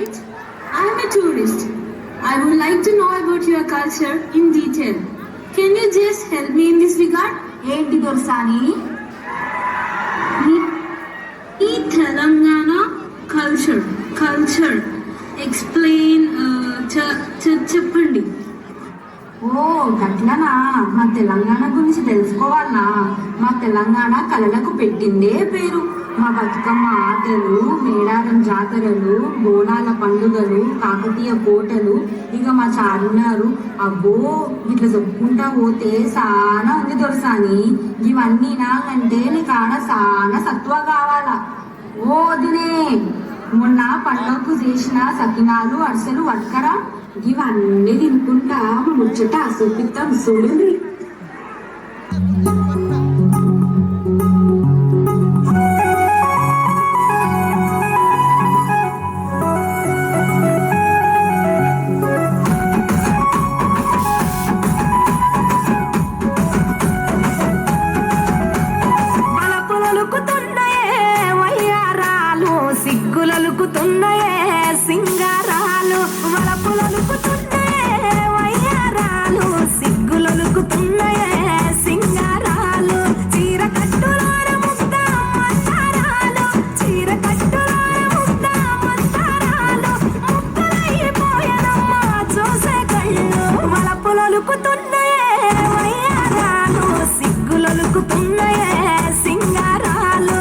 right? I am a tourist. I would like to know about your culture in detail. Can you just help me in this regard? ఏంటి దొరసాని? ఈ Telangana culture explain చెప్పండి. ఓ గట్లనా? మా తెలంగాణ గురించి తెలుసుకోవాలనా? మా తెలంగాణ కళలకు పెట్టిందే పేరు. మా బతుకమ్మ ఆటలు, మేడారం జాతరలు, బోనాల పండుగలు, కాకతీయ కోటలు, ఇక మా చార్మినారు. అబ్బో ఇట్లా చెప్పుకుంటా పోతే సానా ఉంది దొరసాని. ఇవన్నీ నాకంటే నీకు ఆడ సానా సత్వ కావాలా. ఓ దినే మొన్న పండుగకు చేసిన సకినాలు అరిసెలు పట్టుకరా. ఇవన్నీ తినుకుంటా మా ముచ్చట చూపిస్తాం చూడండి. సిగ్గులలుకుతున్నాయే సింగారాలు, వలపులలుకుతున్నాయే వయ్యారాలు, సిగ్గులలుకుతున్నాయే సింగారాలు, చీర కట్టులోన ముద్ద మందారాలు, చీర కట్టులోన ముద్ద మందారాలు, ముక్కలైపోయానమ్మా చూసే కళ్ళు, వలపులలుకుతున్నాయే వయ్యారాలు, సిగ్గులలుకుతున్నాయే సింగారాలు.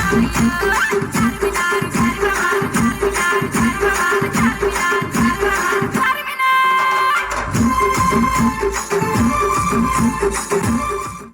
Thank you.